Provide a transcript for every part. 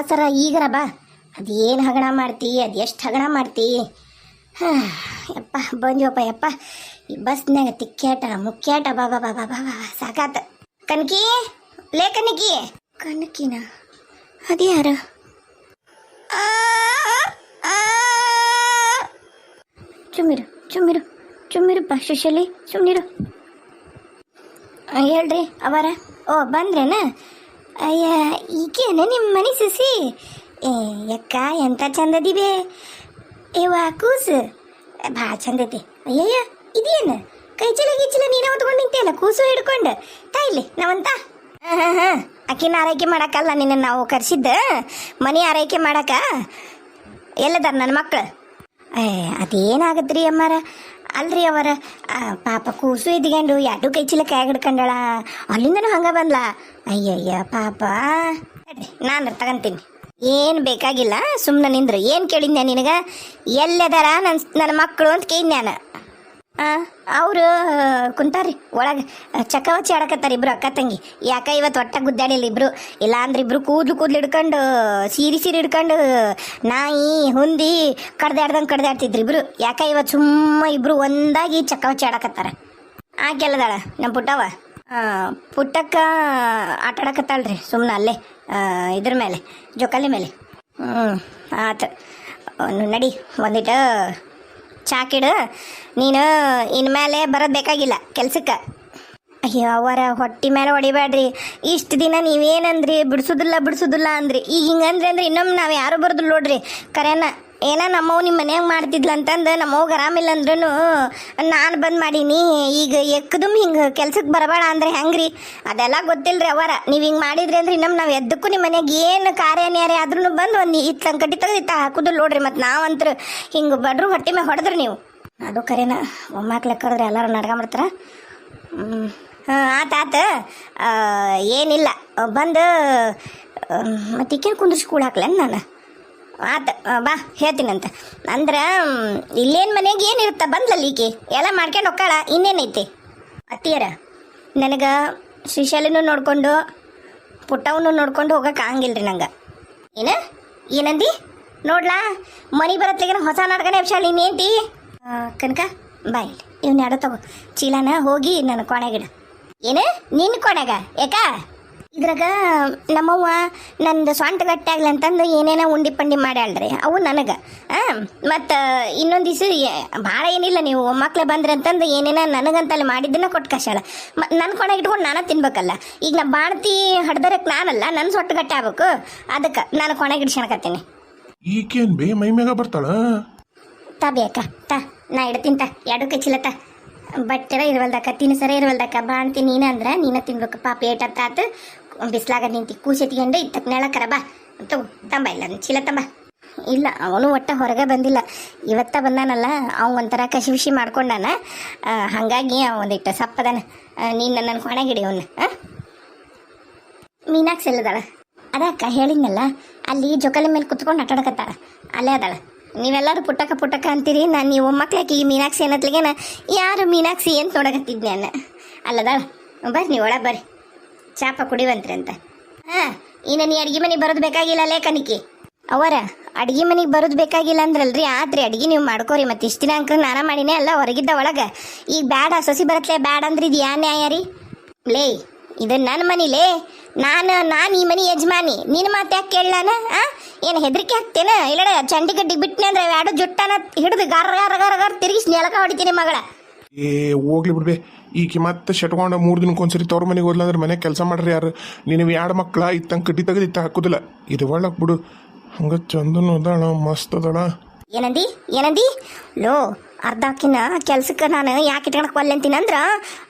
ಬೇಸರ ಈಗರ ಬಾ. ಅದೇನು ಹಗಣ ಮಾಡ್ತಿ, ಅದೆಷ್ಟು ಹಗಣ ಮಾಡ್ತಿ. ಯಪ್ಪ ಬಂದ್ವಪ್ಪ ಯಪ್ಪ. ಈ ಬಸ್ನ್ಯಾಗ ತಿಕ್ಕ್ಯಾಟ ಮುಕ್ಕ್ಯಾಟ ಬಾ ಬಾ ಬಾ ಬಾ ಬಾ ಬಾ ಸಾಕಾತ. ಕನಕಿ, ಲೇ ಕನಕಿ. ಕನಕಿನ ಅದ್ಯಾರ? ಚುಮ್ಮಿರು ಚುಮ್ಮಿರು ಚುಮ್ಮಿರಪ್ಪ ಶಶಲಿ, ಸುಮ್ಮಿರು. ಹೇಳ್ರಿ ಅವರ. ಓ ಬಂದ್ರೇನ? ಅಯ್ಯ ಈಗೇನ ನಿಮ್ಮ ಮನೆ ಸಸಿ? ಯಕ್ಕ ಎಂಥ ಚಂದದಿವೆ ಏವ ಕೂಸು, ಭಾಳ ಚಂದ ಐತಿ. ಅಯ್ಯಯ್ಯ ಇದೇನು ಕೈ ಚೀಲ ಗಿಚ್ಚಲ ನೀನೇ ಹೊತ್ಕೊಂಡು ನಿಂತೆಯಲ್ಲ ಕೂಸು ಹಿಡ್ಕೊಂಡು. ತಾಯಿಲಿ ನಾವಂತ ಹಾಂ ಅಕ್ಕಿನ ಆರೈಕೆ ಮಾಡೋಕ್ಕಲ್ಲ ನಿನ್ನ ನಾವು ಕರೆಸಿದ್ದ, ಮನೆ ಆರೈಕೆ ಮಾಡಕ್ಕ. ಎಲ್ಲದಾರ ನನ್ನ ಮಕ್ಕಳು? ಅದೇನಾಗತ್ರಿ ಅಮ್ಮಾರ? ಅಲ್ರಿ ಅವರ ಪಾಪ ಕೂಸು ಇದ್ಕೊಂಡು ಎರಡು ಕೈ ಚೀಲ ಕೈ ಹಿಡ್ಕೊಂಡಳ, ಅಲ್ಲಿಂದನೂ ಹಂಗೆ ಬಂದ್ಲ. ಅಯ್ಯಯ್ಯ ಪಾಪ. ನಾನು ತಗೊಂತೀನಿ, ಏನು ಬೇಕಾಗಿಲ್ಲ, ಸುಮ್ಮನೆ ನಿಂದ್ರು. ಏನು ಕೇಳಿದ್ನ ನಿನಗೆ? ಎಲ್ಲದಾರ ನನ್ನ ಮಕ್ಕಳು ಅಂತ ಕೇಳಿದ್ನ್ಯಾನ. ಅವರು ಕುಂತಾರ್ರಿ ಒಳಗೆ ಚಕ್ಕವಚ್ಚಿ ಆಡಕತ್ತಾರ ಇಬ್ರು ಅಕ್ಕ ತಂಗಿ. ಯಾಕ ಇವತ್ತು ಒಟ್ಟ ಗುದ್ದಾಡಿಲ್ಲ ಇಬ್ರು, ಇಲ್ಲ ಅಂದ್ರೆ ಇಬ್ರು ಕೂದ್ಲು ಹಿಡ್ಕೊಂಡು ಸೀರೆ ಹಿಡ್ಕೊಂಡು ನಾಯಿ ಹುಂದಿ ಕಡ್ದಾಡ್ತಿದ್ರು ಇಬ್ರು. ಯಾಕ ಇವತ್ತು ಸುಮ್ಮ ಇಬ್ರು ಒಂದಾಗಿ ಚಕ್ಕವಚ್ಚಿ ಆಡಕತ್ತಾರ. ಆಕೆಲ್ಲದಾಳ ನಮ್ಮ ಪುಟ್ಟವ. ಪುಟ್ಟಕ್ಕ ಆಟ ಆಡಕತ್ತಾಳ್ರಿ ಸುಮ್ಮನೆ ಅಲ್ಲೇ ಇದ್ರ ಮೇಲೆ ಜೋಕಾಲಿ ಮೇಲೆ. ಆತು ನಡಿ, ಒಂದಿಟ್ಟು ಚಾಕಿಡು. ನೀನು ಇನ್ಮೇಲೆ ಬರೋದು ಬೇಕಾಗಿಲ್ಲ ಕೆಲ್ಸಕ್ಕೆ. ಅಯ್ಯೋ ಅವರ ಹೊಟ್ಟೆ ಮೇಲೆ ಹೊಡಿಬೇಡ್ರಿ. ಇಷ್ಟು ದಿನ ನೀವೇನಂದ್ರಿ ಬಿಡಿಸೋದಿಲ್ಲ ಅಂದ್ರಿ. ಈಗ ಹಿಂಗಂದ್ರಿ ಅಂದ್ರೆ ಇನ್ನೊಮ್ಮೆ ನಾವು ಯಾರು ಬರೋದಿಲ್ಲ ನೋಡ್ರಿ. ಕರೆನ ಏನೋ ನಮ್ಮವ್ ನಿಮ್ಮ ಮನ್ಯಾಗ ಮಾಡ್ತಿದ್ಲ ಅಂತಂದು ನಮ್ಮವ್ಗೆ ಆರಾಮಿಲ್ಲ ಅಂದ್ರೂ ನಾನು ಬಂದ್ ಮಾಡೀನಿ. ಈಗ ಎಕ್ಕದುಮ್ ಹಿಂಗೆ ಕೆಲ್ಸಕ್ಕೆ ಬರಬೇಡ ಅಂದ್ರೆ ಹೆಂಗ್ರಿ? ಅದೆಲ್ಲ ಗೊತ್ತಿಲ್ಲರಿ ಅವರ. ನೀವು ಹಿಂಗೆ ಮಾಡಿದ್ರಿ ಅಂದ್ರೆ ಇನ್ನೊಮ್ಮೆ ನಾವು ಎದ್ದಕ್ಕೂ ನಿಮ್ಮ ಮನ್ಯಾಗ ಏನು ಕಾರ್ಯನ್ಯಾರೆ ಆದ್ರೂ ಬಂದು ಒಂದು ಇತ್ತು ಕಟ್ಟಿ ತೆಗೆದು ಹಾಕೋದಿಲ್ಲ ನೋಡ್ರಿ. ಮತ್ತು ನಾವಂತರೂ ಹಿಂಗೆ ಬಡ್ರು ಹೊಟ್ಟೆ ಮೇಲೆ ಹೊಡೆದ್ರಿ ನೀವು. ಅದು ಕರೆನ ಒಮ್ಮಾಕ್ಲೆ ಕರೆದ್ರೆ ಎಲ್ಲರೂ ನಡ್ಕೊಂಬಿಡ್ತಾರ. ಆತ ಏನಿಲ್ಲ, ಬಂದು ಮತ್ತೆ ಈಕೇನು ಕುಂದ್ರಿಸಿ ಕೂಡ ಹಾಕ್ಲೇನು ನಾನು? ಆತ ಬಾ ಹೇಳ್ತೀನಂತ. ಅಂದ್ರೆ ಇಲ್ಲೇನು ಮನೆಗೆ ಏನಿರುತ್ತ ಬಂದ್ಲಲ್ಲ ಈಕೆ ಎಲ್ಲ ಮಾಡ್ಕೊಂಡು ಹೋಗ್ಕಾಳ. ಇನ್ನೇನೈತಿ ಅತ್ತಿಯರ? ನನಗೆ ಶ್ರೀಶೈಲನೂ ನೋಡ್ಕೊಂಡು ಪುಟ್ಟವನು ನೋಡ್ಕೊಂಡು ಹೋಗಕ್ಕೆ ಆಗಂಗಿಲ್ರಿ ನಂಗೆ. ಏನಂದಿ? ನೋಡ್ಲಾ ಮನೆ ಬರತ್ಲಿಗೆ ಹೊಸ ನಾಟಕನೇ ವಿಶಾಲ ಇನ್ನೇಂತಿ. ಕನಕ ಬಾಯ್ ಇವ್ನ ಯಾಡೋ ತಗೋ ಚೀಲನ ಹೋಗಿ ನನ್ನ ಕೊನೆಗಿಡ. ಏನು ನಿನ್ನ ಕೊನೆಗ? ಯಾಕ? ಇದ್ರಾಗ ನಮ್ಮವ್ವ ನಂದು ಸ್ವಂತ ಗಟ್ಟಿ ಆಗ್ಲಿ ಅಂತಂದು ಏನೇನೋ ಉಂಡಿ ಪಂಡಿ ಮಾಡ್ಯಾಳ್ರಿ ಅವು ನನಗೆ. ಮತ್ತು ಇನ್ನೊಂದು ದಿವಸ ಭಾಳ ಏನಿಲ್ಲ, ನೀವು ಮಕ್ಳು ಬಂದ್ರಿ ಅಂತಂದು ಏನೇನೋ ನನಗಂತಲ್ಲಿ ಮಾಡಿದ್ದನ್ನ ಕೊಟ್ಟು ಕಷಾಳ. ನನ್ನ ಕೊನೆಗೆ ಇಟ್ಕೊಂಡು ನಾನು ತಿನ್ಬೇಕಲ್ಲ. ಈಗ ನಾ ಬಾಣ್ತಿ ಹಡ್ದರಕ್ಕೆ ನಾನಲ್ಲ, ನನ್ನ ಸೊಟ್ಟು ಗಟ್ಟಿ ಆಗ್ಬೇಕು. ಅದಕ್ಕೆ ನಾನು ಕೊನೆಗೆ ಇಡ್ಸ್ಕೊಳಕತ್ತೀನಿ. ಈಕೇನು ಬೇ ಮೈ ಮ್ಯಾಗ ಬರ್ತಾಳ? ತಾ ಬೇಕಾ ತಾ ನಾ ಇಡ್ತೀನಿ. ಎರಡು ಕಚ್ಚಿಲತ್ತ ಬಟ್ಟೆರ ಇರುವಲ್ದಕ್ಕ, ತಿನ್ಸರ ಇರುವಲ್ದಕ್ಕ. ಬಾಣ್ತಿ ನೀನು ಅಂದ್ರೆ ನೀನು ತಿನ್ಬೇಕು. ಪಾಪ ಏಟತ್ತಾತು ಬಿಸ್ಲಾಗ ನಿಂತಿ ಕೂಸೆತ್ಕೊಂಡು ಇತ್ತಕ್ಕೆ ನೆಳಕರ ಬಾ ತಗೋ ತಂಬ. ಇಲ್ಲ ಚೀಲ ತಂಬ. ಇಲ್ಲ ಅವನು ಒಟ್ಟ ಹೊರಗೆ ಬಂದಿಲ್ಲ, ಇವತ್ತ ಬಂದಾನಲ್ಲ. ಅವ ಒಂಥರ ಕಸಿ ಮಾಡ್ಕೊಂಡಾನ, ಹಾಗಾಗಿ ಒಂದಿಟ್ಟು ಸಪ್ಪದಾನ. ನೀನು ನನ್ನ ಕೊನೆಗಿಡಿ ಅವನ್ನ. ಮೀನಾಕ್ಷಿ ಎಲ್ಲದಾಳ? ಅದಕ್ಕ ಹೇಳಿದ್ನಲ್ಲ, ಅಲ್ಲಿ ಜೋಕಾಲಿ ಮೇಲೆ ಕುತ್ಕೊಂಡು ಆಟಾಡಕತ್ತಾಳ, ಅಲ್ಲೇ ಅದಾಳ. ನೀವೆಲ್ಲರೂ ಪುಟ್ಟಕ್ಕ ಅಂತೀರಿ. ನಾನು ನೀವು ಮಕ್ಳಾಕಿ ಈ ಮೀನಾಕ್ಷಿ ಅನ್ನತ್ಲಿಗೇನ ಯಾರು ಮೀನಾಕ್ಷಿ ಅಂತ ನೋಡಕತ್ತಿದ್ನಿ ನಾನು. ಅಲ್ಲದಾಳ ಬರ್ರಿ, ನೀವು ಒಳಗೆ ಬರ್ರಿ, ಚಾಪ ಕುಡಿವಂತ್ರಿ ಅಂತ. ಇನ್ನು ನೀ ಅಡ್ಗೆ ಮನೆಗೆ ಬರೋದು ಬೇಕಾಗಿಲ್ಲ ಅಲ್ಲೇ ಕನಿಕಿ ಅವರ. ಅಡ್ಗೆ ಮನೆಗೆ ಬರೋದು ಬೇಕಾಗಿಲ್ಲ ಅಂದ್ರಲ್ರಿ, ಆದ್ರಿ ಅಡ್ಗೆ ನೀವು ಮಾಡ್ಕೋರಿ. ಮತ್ತು ಇಷ್ಟು ದಿನ ಅಂಕ ನಾನ ಮಾಡಿನೇ ಅಲ್ಲ ಹೊರಗಿದ್ದ ಒಳಗೆ. ಈಗ ಬ್ಯಾಡ ಸೊಸಿ ಬರತ್ಲೇ ಬ್ಯಾಡ ಅಂದ್ರೆ ಇದು ಯಾ ನ್ಯಾಯ ರೀ? ಲೇ ಇದು ನನ್ನ ಮನಿಲೇ, ನಾನು ಈ ಮನೆ ಯಜಮಾನಿ. ನಿನ್ನ ಮಾತು ಯಾಕೆ ಕೇಳಾನ? ಏನು ಹೆದರಿಕೆ ಹಾಕ್ತೇನೆ? ಇಲ್ಲ ಚಂಡಿಗಡ್ಡಿ ಬಿಟ್ಟನೆ ಅಂದ್ರೆ ಎರಡು ಜುಟ್ಟನ ಹಿಡಿದು ಗಾರ ತಿರುಗಿಸಿ ನೆಲಕ ಹೊಡಿತೀನಿ ಮಗಳ. ಹೋಗ್ಲಿ ಬಿಡ್ಬೇ. ಈಕೆ ಮತ್ತೆ ಶಟ್ಕೊಂಡು 3 ದಿನಕ್ಕೊಂದ್ಸರಿ ತವ್ರ ಮನೆಗೆ ಹೋದ್ಲ ಅಂದ್ರೆ ಮನೆಗೆ ಕೆಲಸ ಮಾಡ್ರಿ ಯಾರು? ನೀವು ಎರಡು ಮಕ್ಳ ಇತ್ತಂಗೆ ಕಡ್ಡಿ ತೆಗೆದು ಇತ್ತ ಹಾಕೋದಿಲ್ಲ. ಇದು ಒಳಗೆ ಬಿಡು. ಹಂಗ ಚಂದನು ಅದಾಳ, ಮಸ್ತ್ ಅದಾಳ. ಏನಂದಿ ಲೋ? ಅರ್ಧ ಅಕ್ಕಿನ ಕೆಲ್ಸಕ್ಕೆ ನಾನು ಯಾಕೆ ಇಟ್ಕೊಳಕ್ ಒಲ್ಲೆ ಅಂತೀನಂದ್ರೆ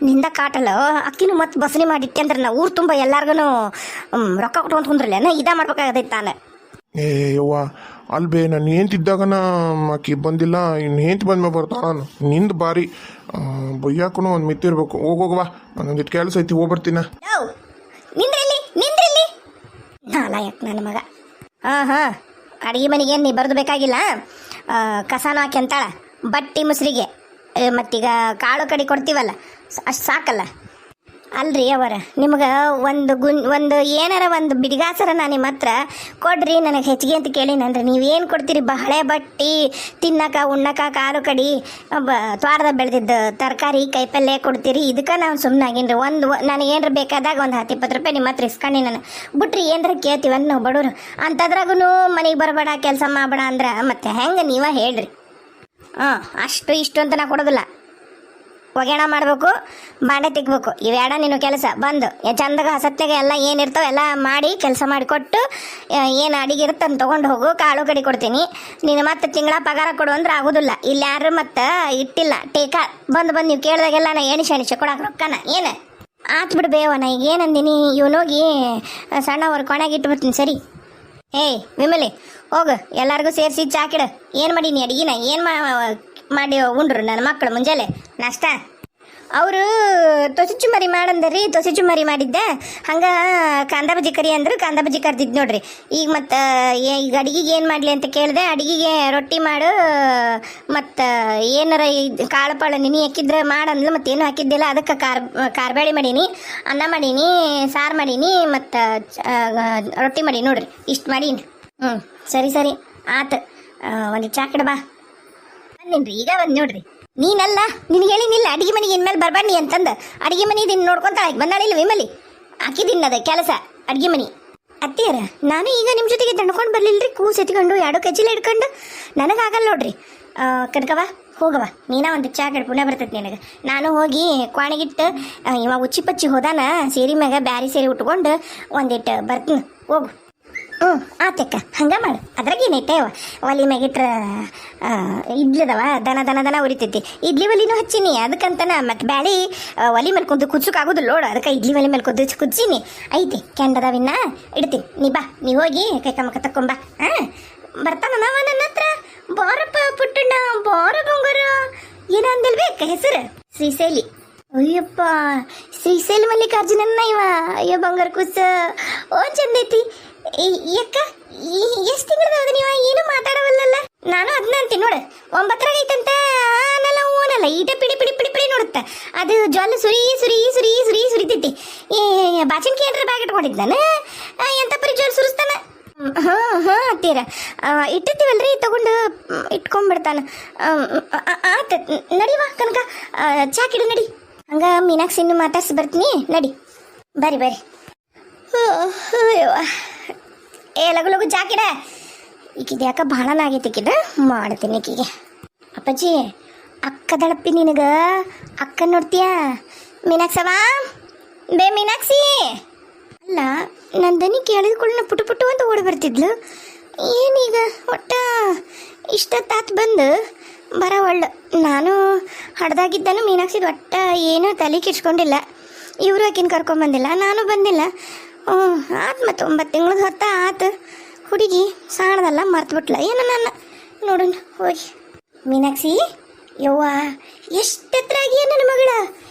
ನಿಂದ ಕಾಟಲ್ಲ. ಅಕ್ಕಿನೂ ಮತ್ತೆ ಬಸನಿ ಮಾಡಿಟ್ಟೆ ಅಂದ್ರೆ ನಾ ಊರು ತುಂಬ ಎಲ್ಲಾರ್ಗು ರೊಕ್ಕ ಕೊಟ್ಕೊಂತ ಕುಂದ್ರಲ್ಲ, ಇದಾ ಮಾಡ್ಬೇಕಾಗದೈತೆ ನಾನು. ಯವ್ವ ಅಲ್ಬೇ, ನಾನು ಏಂತಿದ್ದಾಗನ ಆಕಿ ಬಂದಿಲ್ಲ, ಇನ್ನು ಏಂತ ಬಂದ್ಮೇಲೆ ಬರ್ತಾಳ. ನಿಂದು ಬಾರಿ ಬೊಯ್ಯಾಕು ಒಂದು ಮಿತ್ತಿರ್ಬೇಕು. ಹೋಗೋಗವಾ, ನಾನೊಂದಿಟ್ಟು ಕೆಲಸ ಐತಿ, ಹೋಗ್ಬರ್ತೀನ. ನಿಂದ್ರಿಲ್ಲಿ ನಾಲಾಯಕ್ ನನ್ನ ಮಗ. ಅಡುಗೆ ಮನೆಗೆ ನೀ ಬರೋದು ಬೇಕಾಗಿಲ್ಲ. ಕಸಾನು ಹಾಕಿ ಅಂತಾಳ, ಬಟ್ಟಿ ಮುಸ್ರಿಗೆ, ಮತ್ತೀಗ ಕಾಳು ಕಡಿ ಕೊಡ್ತೀವಲ್ಲ ಅಷ್ಟು ಸಾಕಲ್ಲ. ಅಲ್ರಿ ಅವರ ನಿಮ್ಗೆ ಒಂದು ಏನಾರ ಒಂದು ಬಿಡಿಗಾಸರ ನಾನು ನಿಮ್ಮ ಹತ್ರ ಕೊಡ್ರಿ ನನಗೆ ಹೆಚ್ಚಿಗೆ ಅಂತ ಕೇಳಿನಂದ್ರೆ ನೀವೇನು ಕೊಡ್ತೀರಿ? ಬಹಳೆ ಬಟ್ಟಿ ತಿನ್ನಕ ಉಣ್ಣಕ ಕಾಳು ಕಡಿ ತ್ವಾರದ ಬೆಳೆದಿದ್ದು ತರಕಾರಿ ಕೈಪಲ್ಯ ಕೊಡ್ತೀರಿ. ಇದಕ್ಕೆ ನಾನು ಸುಮ್ಮನಾಗೀನಿ. ನನಗೆ ಏನಾರ ಬೇಕಾದಾಗ ಒಂದು 10-20 ರೂಪಾಯಿ ನಿಮ್ಮ ಹತ್ರ ಇಸ್ಕೊಂಡು ನಾನು ಬಿಟ್ರಿ ಏನಾರ ಕೇಳ್ತೀವನ್ ನಾವು ಬಡವರು ಅಂಥದ್ರಾಗೂ ಮನೆಗೆ ಬರಬೇಡ ಕೆಲಸ ಮಾಡಬೇಡ ಅಂದ್ರೆ ಮತ್ತೆ ಹೆಂಗೆ ನೀವೇ ಹೇಳ್ರಿ? ಅಷ್ಟು ಇಷ್ಟು ಅಂತ ನಾ ಕೊಡೋದಿಲ್ಲ. ಒಗ್ಯಾಣ ಮಾಡಬೇಕು, ಬಾಂಡೆ ತಿಕ್ಬೇಕು, ಇವೆರಡ ನೀನು ಕೆಲಸ. ಬಂದು ಚಂದಾಗ ಸತ್ಯಾಗ ಎಲ್ಲ ಏನಿರ್ತಾವೆ ಎಲ್ಲ ಮಾಡಿ ಕೆಲಸ ಮಾಡಿಕೊಟ್ಟು ಏನು ಅಡಿಗೆ ಇರುತ್ತಂತ ತೊಗೊಂಡು ಹೋಗು. ಕಾಳು ಕಡಿ ಕೊಡ್ತೀನಿ. ನೀನು ಮತ್ತೆ ತಿಂಗಳ ಪಗಾರ ಕೊಡು ಅಂದ್ರೆ ಆಗೋದಿಲ್ಲ. ಇಲ್ಲಿ ಯಾರು ಮತ್ತೆ ಇಟ್ಟಿಲ್ಲ ಟೇಕ ಬಂದು ನೀವು ಕೇಳಿದಾಗೆಲ್ಲ ನಾ ಎಣಿಸಿ ಕೊಡಕ್ಕೆ ರೊಕ್ಕನ ಏನು ಆತು ಬಿಡು ಬೇವ. ನಾ ಈಗ ಏನಂದಿನಿ ಇವನೋಗಿ ಸಣ್ಣವ್ರ ಕೊನೆಗೆ ಇಟ್ಬಿಡ್ತೀನಿ. ಸರಿ ಏಯ್ ವಿಮಲಿ ಹೋಗು, ಎಲ್ಲರಿಗೂ ಸೇರಿಸಿ ಚಾಕಿಡ. ಏನು ಮಾಡೀನಿ ಅಡಿಗೆನ ಏನು ಮಾಡಿ ಉಂಡ್ರು ನನ್ನ ಮಕ್ಕಳು ಮುಂಜಾನೆ ನಾಷ್ಟ? ಅವರು ತೊಸಿ ಚುಮ್ಮರಿ ಮಾಡಂದ್ರಿ, ತೊಸಿ ಚುಮ್ಮರಿ ಮಾಡಿದ್ದೆ. ಹಂಗೆ ಕಾಂದ ಬಜ್ಜಿ ಕರಿ ಅಂದ್ರು, ಕಾಂದ ಬಜ್ಜಿ ಕರ್ದಿದ್ದು ನೋಡ್ರಿ. ಈಗ ಮತ್ತು ಈಗ ಅಡಿಗೆಗೆ ಏನು ಮಾಡಲಿ ಅಂತ ಕೇಳಿದೆ. ಅಡಿಗೆಗೆ ರೊಟ್ಟಿ ಮಾಡು ಮತ್ತು ಏನಾರ ಕಾಳು ಪಾಳು ನಿನಿ ಹಾಕಿದ್ರೆ ಮಾಡಂದ್ಲು. ಮತ್ತೇನು ಹಾಕಿದ್ದಿಲ್ಲ. ಅದಕ್ಕೆ ಕಾರ್ಬೇಳೆ ಮಾಡೀನಿ, ಅನ್ನ ಮಾಡೀನಿ, ಸಾರು ಮಾಡೀನಿ ಮತ್ತು ರೊಟ್ಟಿ ಮಾಡೀನಿ ನೋಡ್ರಿ. ಇಷ್ಟು ಮಾಡೀನಿ. ಸರಿ ಆತು. ಒಂದು ಚಾಕಡ ಬಾ ಬಂದಿನ್ರಿ. ಈಗ ಬಂದು ನೋಡ್ರಿ. ನೀನಲ್ಲ ನಿನಗೆ ಹೇಳಿನಿಲ್ಲ ಅಡಿಗೆ ಮನೆಗೆ ಇನ್ಮೇಲೆ ಬರಬಾರ್ನಿ ಅಂತಂದು. ಅಡಿಗೆ ಮನೆ ದಿನ ನೋಡ್ಕೊಂತಾಳೆ ಬಂದಾಳಿಲ್ಲ ವಿಮಲಿ, ಹಾಕಿದಿನ್ನದ ಕೆಲಸ ಅಡಿಗೆ ಮನೆ. ಅತ್ತಿಯರ ನಾನು ಈಗ ನಿಮ್ಮ ಜೊತೆಗೆ ದಂಡ್ಕೊಂಡು ಬರಲಿಲ್ಲರಿ. ಕೂಸು ಎತ್ಕೊಂಡು 2 ಕಜ್ಜಿಲೆ ಹಿಡ್ಕೊಂಡು ನನಗಾಗಲ್ಲ ನೋಡ್ರಿ. ಕಡ್ಕವ ಹೋಗವ, ನೀನ ಒಂದು ಚಾಕಡ ಪುಣ್ಯ ಬರ್ತೈತಿ ನಿನಗೆ. ನಾನು ಹೋಗಿ ಕ್ವಾಣಿಗಿಟ್ಟು ಇವಾಗ ಉಚ್ಚಿ ಪಚ್ಚಿ ಹೋದಾನ ಸೀರೆ ಮ್ಯಾಗ ಬ್ಯಾರಿ ಸೀರೆ ಉಟ್ಕೊಂಡು ಒಂದಿಟ್ಟು ಬರ್ತೀನಿ. ಹೋಗು. ಆತಕ್ಕ ಹಂಗೆ ಮಾಡು. ಅದ್ರಾಗ ಏನೈತೆ ಒಲಿ ಮ್ಯಾಗಿಟ್ರ ಇಡ್ಲಿದವ ದನ ಉರಿತೈತಿ. ಇಡ್ಲಿ ಒಲಿನೂ ಹಚ್ಚೀನಿ. ಅದಕ್ಕಂತನ ಮತ್ತು ಬ್ಯಾಳಿ ಒಲಿ ಮೇಲೆ ಕುದ್ಸೋಕ್ಕಾಗೋದಿಲ್ಲ ನೋಡು. ಅದಕ್ಕೆ ಇಡ್ಲಿ ಒಲಿ ಮೇಲೆ ಕುದಿಸೀನಿ. ಐತಿ ಕೆಂಡದವಿನ್ನ ಇಡ್ತೀನಿ. ನೀ ಬಾ, ನೀ ಹೋಗಿ ಕೈಕಮ್ಮಕ್ಕ ತಕೊಂಬ. ಬರ್ತಾನ ನಾವ ನನ್ನ ಹತ್ರ. ಬಾರಪ್ಪ ಪುಟ್ಟಣ್ಣ, ಬಾರ ಬಂಗಾರ. ಏನ ಅಂದಲ್ಬೇಕ ಹೆಸರು? ಶ್ರೀಶೈಲಿ. ಅಯ್ಯಪ್ಪ, ಶ್ರೀಶೈಲಿ ಮಲ್ಲಿಕಾರ್ಜುನನ್ನ ಇವ. ಅಯ್ಯೋ ಬಂಗಾರ ಕೂಸ ಚಂದೈತಿ. ಯಾಕ ಎಷ್ಟು ತಿಂಗಳದ ನೀವು ಏನು ಮಾತಾಡವಲ್ಲ? ನಾನು ಅದನ್ನ ಅಂತೀನಿ ನೋಡು. 9 ಐತಂತ ಆನಲ್ಲ ಓನಲ್ಲ ಈಟ ಪಿಡಿ ಪಿಡಿ ಪಿಡಿ ಪಿಡಿ ನೋಡುತ್ತೆ. ಅದು ಜ್ವಾಲ ಸುರಿತೈತಿ. ಬಾಚಿನ್ಕಿ ಏನ್ರ ಬ್ಯಾಗ್ ಇಟ್ಕೊಂಡಿದ್ದ ನಾನು ಎಂತ ಪರಿ ಜ್ವಾಲ ಸುರಿಸ್ತಾನ. ಅತ್ತೀರ ಇಟ್ಟಿರ್ತೀವಲ್ರಿ ತಗೊಂಡು ಇಟ್ಕೊಂಡ್ಬಿಡ್ತಾನ. ಆತ ನಡಿವಾ ಕನಕ ಚಾಕಿಡು ನಡಿ. ಹಂಗ ಮೀನಾಕ್ಷಿನ್ನು ಮಾತಾಡ್ಸಿ ಬರ್ತೀನಿ. ನಡಿ ಬರ್ರಿ. ಲಗು ಜಾಕಿಡ. ಈಕಿದ ಯಾಕ ಭಾಳನ ಆಗೈತಿ. ಈಕಿದ ಮಾಡ್ತೀನಿ ಈಕಿಗೆ. ಅಪ್ಪಾಜಿ ಅಕ್ಕದಳಪ್ಪಿ ನಿನಗ ಅಕ್ಕ ನೋಡ್ತೀಯ? ಮೀನಾಕ್ಷವ ಬೇ ಮೀನಾಕ್ಷಿ. ಅಲ್ಲ ನನ್ನ ದನಿ ಕೇಳಿದ್ಕೊಳ್ಳ ಪುಟು ಅಂತ ಓಡಿ ಬರ್ತಿದ್ಲು. ಏನೀಗ ಒಟ್ಟ ಇಷ್ಟೊತ್ತಾತ್ ಬಂದು ಬರವಳ್ಳು. ನಾನು ಹಡ್ದಾಗಿದ್ದಾನು ಮೀನಾಕ್ಷಿದ ಒಟ್ಟ ಏನೂ ತಲೆ ಕೆಡ್ಸ್ಕೊಂಡಿಲ್ಲ. ಇವರು ಆಕಿನ ಕರ್ಕೊಂಬಂದಿಲ್ಲ, ನಾನು ಬಂದಿಲ್ಲ. ಆತು ಮತ್ತು 9 ತಿಂಗಳದ ಹೊತ್ತ ಆತು. ಹುಡುಗಿ ಸಾಣದಲ್ಲ ಮರ್ತುಬಿಟ್ಲ ಏನು ನನ್ನ ನೋಡೋಣ ಹೋಗಿ. ಮೀನಾಕ್ಷಿ ಯವ್ವ ಎಷ್ಟು ಹತ್ರ ಆಗಿಯ ನನ್ನ ಮಗಳ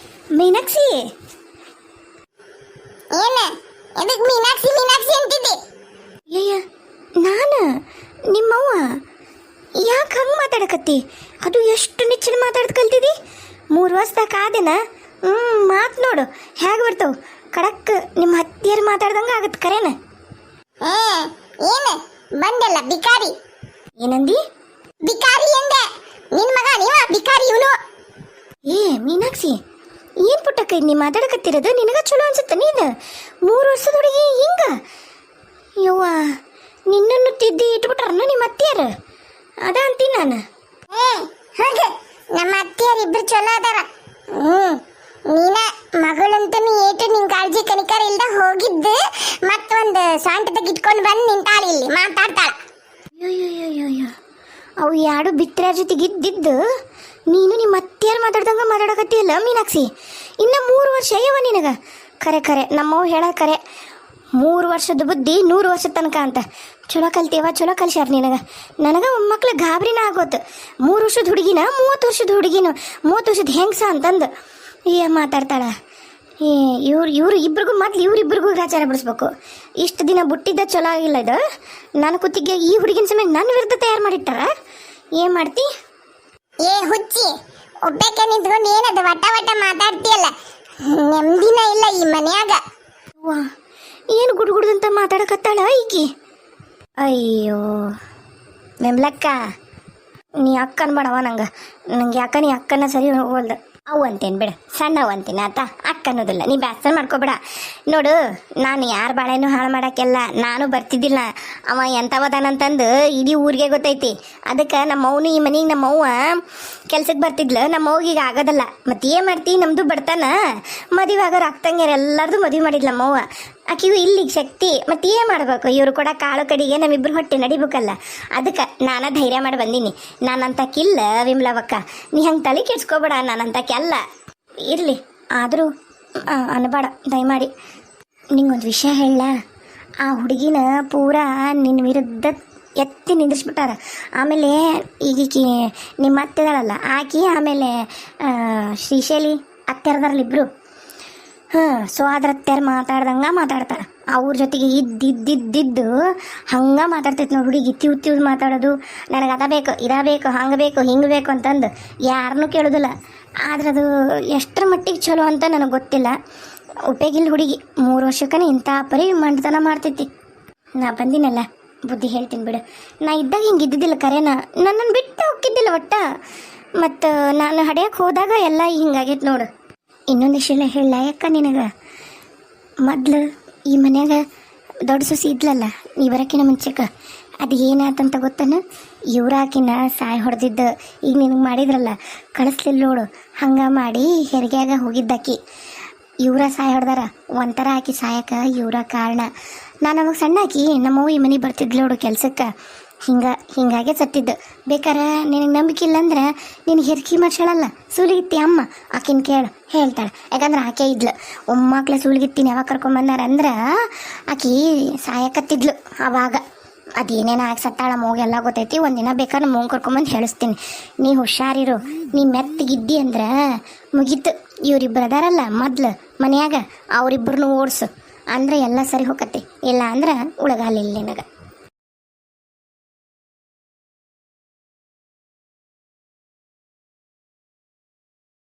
ಮೀನಾಕ್ಷಿ. ಮೀನಾಕ್ಷಿ ಅಂತಿದ್ದೆ. ಅಯ್ಯ ನಾನು ನಿಮ್ಮವ್ವ. ಯಾಕೆ ಹಂಗೆ ಮಾತಾಡಕತ್ತಿ? ಅದು ಎಷ್ಟು ನೆಚ್ಚಿನ ಮಾತಾಡ್ದು ಕಲ್ತಿದ್ದಿ? 3 ವರ್ಷದಾಗ ಆದೇನ? ಮಾತು ನೋಡು ಹೇಗೆ ಬರ್ತಾವ ಕಡಕ್. ನಿಮ್ಮ ಹತ್ತಿಯರು ಮಾತಾಡ್ದಂಗೆ ಆಗತ್ತೆ ಕರೇನ? ಏನು ಬಂದಲ್ಲ ಬಿಕಾರಿ? ಏನಂದಿ? ಬಿಕಾರಿ ಎಂದೆ. ನಿನ್ ಮಗ ನೀವ ಬಿಕಾರಿ ಇವನು. ಮೀನಾಕ್ಷಿ ಏನ್ ಪುಟ್ಟಕ್ಕ ನೀ ಮಾತಾಡಕತ್ತಿರೋದು? ನಿನಗ ಚಲೋ ಅನ್ಸುತ್ತ? ನೀನು 3 ವರ್ಷದ ಹುಡುಗಿ ಹಿಂಗ? ಯವ್ವ ನಿನ್ನನ್ನು ತಿದ್ದಿ ಇಟ್ಬಿಟ್ರನ್ನ ನಿಮ್ಮ ಅತ್ತಿಯರು? ಅದ ಅಂತೀನಿ ನಾನು. ಹಾಗೆ ನಮ್ಮ ಅತ್ತಿಯರು ಇಬ್ರು ಚಲೋ ಅದಾರ. ನೀನ ಮಗಳಂತೂ ಏಟು ನಿನ್ ಕಾಳಜಿ ಕನಿಕರ ಇಲ್ದ ಹೋಗಿದ್ದು ಮತ್ತೊಂದು ಸ್ವಂಟದಾಗ ಇಟ್ಕೊಂಡು ಬಂದು ನಿಂತಾಳ ಇಲ್ಲಿ ಮಾತಾಡ್ತಾಳ. ಅಯ್ಯೋ ಅವು 2 ಬಿತ್ತರ ಜೊತೆಗೆ ಇದ್ದಿದ್ದು ನೀನು ನಿಮ್ಮ ಅತ್ತಿಯರು ಮಾತಾಡ್ದಂಗ ಮಾತಾಡಕತ್ತಿಯಲ್ಲ ಮೀನಾಕ್ಷಿ. ಇನ್ನು 3 ವರ್ಷ ಅಯ್ಯವ ನಿನಗ. ಖರೆ ನಮ್ಮವ್ ಹೇಳ ಖರೆ. 3 ವರ್ಷದ ಬುದ್ಧಿ 100 ವರ್ಷದ ತನಕ ಅಂತ. ಚಲೋ ಕಲ್ತೀವ, ಚಲೋ ಕಲ್ಸ್ಯಾರ ನಿನಗೆ. ನನಗೆ ಮಕ್ಳು ಗಾಬರಿನ ಆಗೋತು. 3 ವರ್ಷದ ಹುಡುಗಿನ 30 ವರ್ಷದ ಹುಡುಗಿನ 30 ವರ್ಷದ ಹೆಂಗ್ಸ ಅಂತಂದು ಮಾತಾಡ್ತಾಳ. ಇವ್ರು ಇಬ್ರಿಗೂ ಮೊದ್ಲು ಇವರಿಬ್ರಿಗೂ ಗ್ರಾಚಾರ ಬಿಡಿಸ್ಬೇಕು. ಇಷ್ಟು ದಿನ ಬುಟ್ಟಿದ್ದ ಚಲೋ ಆಗಿಲ್ಲ ಇದು. ನನ್ನ ಕುತ್ತಿಗೆ ಈ ಹುಡುಗಿನ ಸಮಯ ನನ್ನ ವಿರುದ್ಧ ತಯಾರು ಮಾಡಿಟ್ಟಾರ. ಏನು ಮಾಡ್ತಿ? ಹುಚ್ಚಿ ಒಬ್ಬಕ್ಕೆ ನಿಂತ್ಕೊಂಡು ಏನದು ವಟ ಮಾತಾಡ್ತೀಯಲ್ಲ? ನೆಮ್ಮದಿನ ಇಲ್ಲ ಈ ಮನ್ಯಾಗ. ವಾ ಏನು ಗುಡ್ಗುಡ್ದಂತ ಮಾತಾಡಕತ್ತಾಳ ಈಕಿ. ಅಯ್ಯೋ ಮೆಮ್ಲಕ್ಕ, ನೀ ಅಕ್ಕ ಅನ್ಬೇಡವ ನಂಗೆ ಯಾಕ ನೀ ಅಕ್ಕನ ಸರಿ ಹೋಲ್ದು. ಅವು ಅಂತೇನು ಬಿಡ, ಸಣ್ಣವು ಅಂತೀನಿ ಆತ, ಅಕ್ಕ ಅನ್ನೋದಿಲ್ಲ. ನೀ ಬ್ಯಾಸರ ಮಾಡ್ಕೊಬೇಡ. ನೋಡು, ನಾನು ಯಾರ ಬಾಳೆನೂ ಹಾಳು ಮಾಡೋಕ್ಕೆಲ್ಲ ನಾನು ಬರ್ತಿದ್ದಿಲ್ಲ. ಅವ ಎಂಥವದಾನಂತಂದು ಇಡೀ ಊರಿಗೆ ಗೊತ್ತೈತಿ. ಅದಕ್ಕೆ ನಮ್ಮವನು ಈ ಮನೆಗೆ ನಮ್ಮವ್ವ ಕೆಲ್ಸಕ್ಕೆ ಬರ್ತಿದ್ಲು. ನಮ್ಮವ್ಗೆ ಈಗ ಆಗೋದಲ್ಲ. ಮತ್ತೆ ಏನು ಮಾಡ್ತಿ, ನಮ್ಮದು ಬಡ್ತಾನ. ಮದುವೆ ಆಗೋರು ಅಕ್ಕಂಗೆರು ಎಲ್ಲರದು ಮದುವೆ ಮಾಡಿದ್ಲು ನಮ್ಮವ್ವ. ಆಕಿಗೂ ಇಲ್ಲಿಗೆ ಶಕ್ತಿ. ಮತ್ತೆ ಏನು ಮಾಡಬೇಕು, ಇವರು ಕೂಡ ಕಾಳು ಕಡಿಗೆ ನಮ್ಮಿಬ್ರು ಹೊಟ್ಟೆ ನಡಿಬೇಕಲ್ಲ. ಅದಕ್ಕೆ ನಾನು ಧೈರ್ಯ ಮಾಡಿ ಬಂದೀನಿ. ನಾನಂತಕ್ಕಿಲ್ಲ ವಿಮ್ಲವಕ್ಕ, ನೀ ಹಂಗೆ ತಲೆ ಕೆಡ್ಸ್ಕೊಬೇಡ. ನಾನಂತಕ್ಕೆಲ್ಲ ಇರಲಿ, ಆದರೂ ಅನ್ಬೇಡ ದಯಮಾಡಿ. ನಿಂಗೊಂದು ವಿಷಯ ಹೇಳ. ಆ ಹುಡುಗಿನ ಪೂರಾ ನಿನ್ನ ವಿರುದ್ಧ ಎತ್ತಿ ನಿಂದಿಸ್ಬಿಟ್ಟಾರ. ಆಮೇಲೆ ಈಗೀಕಿ ನಿಮ್ಮ ಅತ್ತೆದಾಳಲ್ಲ ಆಕಿ, ಆಮೇಲೆ ಶ್ರೀಶೈಲಿ ಅತ್ತೆರದಾರಲ್ಲಿಬ್ರು. ಸೊ ಅದ್ರ ಅತ್ತೆರು ಮಾತಾಡ್ದಂಗೆ ಮಾತಾಡ್ತಾರೆ. ಅವ್ರ ಜೊತೆಗೆ ಇದ್ದಿದ್ದು ಹಂಗೆ ಮಾತಾಡ್ತೈತೆ ನೋಡಿ ಹುಡುಗಿ. ತಿವ್ ಮಾತಾಡೋದು, ನನಗೆ ಅದ ಬೇಕು, ಇದ ಬೇಕು, ಹಂಗೆ ಬೇಕು, ಹಿಂಗೆ ಬೇಕು ಅಂತಂದು ಯಾರನ್ನೂ ಕೇಳೋದಿಲ್ಲ. ಆದ್ರೆ ಅದು ಎಷ್ಟರ ಮಟ್ಟಿಗೆ ಚಲೋ ಅಂತ ನನಗೆ ಗೊತ್ತಿಲ್ಲ. ಉಪಯೋಗಿಲ್ಲ ಹುಡುಗಿ. 3 ವರ್ಷಕ್ಕನೇ ಇಂಥ ಪರಿ ಮಂಡತನ ಮಾಡ್ತೈತಿ. ನಾ ಬಂದಿನಲ್ಲ, ಬುದ್ಧಿ ಹೇಳ್ತೀನಿ ಬಿಡು. ನಾ ಇದ್ದಾಗ ಹಿಂಗೆ ಇದ್ದಿದ್ದಿಲ್ಲ. ಕರೆನ ನನ್ನನ್ನು ಬಿಟ್ಟು ಹೋಗಿದ್ದಿಲ್ಲ ಒಟ್ಟ. ಮತ್ತು ನಾನು ಹಡಿಯಕ್ಕೆ ಹೋದಾಗ ಎಲ್ಲ ಹಿಂಗಾಗೈತೆ ನೋಡು. ಇನ್ನೊಂದು ವಿಷಯ ಹೇಳ ಯಾಕ ನಿನಗೆ. ಮೊದ್ಲು ಈ ಮನ್ಯಾಗ ದೊಡ್ಡ ಸೊಸಿ ಇದ್ಲಲ್ಲ, ನೀ ಬರೋಕ್ಕಿನ ಮುಂಚೆಕ, ಅದು ಏನಾತಂತ ಗೊತ್ತನ? ಇವ್ರಾಕಿನ ಸಾಯಿ ಹೊಡೆದಿದ್ದು ಈಗ ನಿನಗೆ ಮಾಡಿದ್ರಲ್ಲ, ಕಳಿಸ್ಲಿಲ್ಲ ನೋಡು. ಹಂಗೆ ಮಾಡಿ ಹೆರಿಗೆಯಾಗ ಹೋಗಿದ್ದಾಕಿ. ಇವರ ಸಾಯಿ ಹೊಡೆದಾರ. ಒಂಥರ ಆಕಿ ಸಾಯಕ್ಕೆ ಇವರ ಕಾರಣ. ನಾನು ಅವಾಗ ಸಣ್ಣ ಆಕಿ ನಮ್ಮವ್ವ ಈ ಮನೆಗೆ ಬರ್ತಿದ್ಲು ನೋಡು ಕೆಲ್ಸಕ್ಕೆ. ಹಿಂಗಾಗೆ ಸತ್ತಿದ್ದು. ಬೇಕಾರೆ ನಿನಗೆ ನಂಬಿಕೆ ಇಲ್ಲ ಅಂದ್ರೆ ನಿನಗೆ ಹೆರ್ಕಿ ಮಾಡ್ಸಳಲ್ಲ ಸೂಲಿಗಿತ್ತಿ ಅಮ್ಮ, ಆಕಿನ ಕೇಳು ಹೇಳ್ತಾಳೆ. ಯಾಕಂದ್ರೆ ಆಕೆ ಇದ್ಲು ಒಮ್ಮಕ್ಳ ಸೂಲಿಗಿತ್ತೀನಿ ಯಾವಾಗ ಕರ್ಕೊಂಬಂದಾರಂದ್ರೆ ಆಕಿ ಸಾಯಕತ್ತಿದ್ಲು ಅವಾಗ. ಅದೇನೇನು ಆಗಿ ಸತ್ತಾಳ ಮೂಗೆಲ್ಲ ಗೊತ್ತೈತಿ. ಒಂದಿನ ಬೇಕಾದ್ರೆ ಮೂಗು ಕರ್ಕೊಂಬಂದು ಹೇಳಿಸ್ತೀನಿ. ನೀ ಹುಷಾರಿರು. ನೀ ಮೆತ್ತಗಿದ್ದಿ ಅಂದ್ರೆ ಮುಗೀತು. ಇವರಿಬ್ಬರು ಅದಾರಲ್ಲ ಮೊದ್ಲು ಮನೆಯಾಗ, ಅವರಿಬ್ಬರನ್ನೂ ಓಡಿಸು ಅಂದ್ರೆ ಎಲ್ಲ ಸರಿ ಹೋಗತ್ತೆ. ಇಲ್ಲ ಅಂದ್ರೆ ಉಳಗಾಲಿಲ್ಲ ನಿನಗೆ.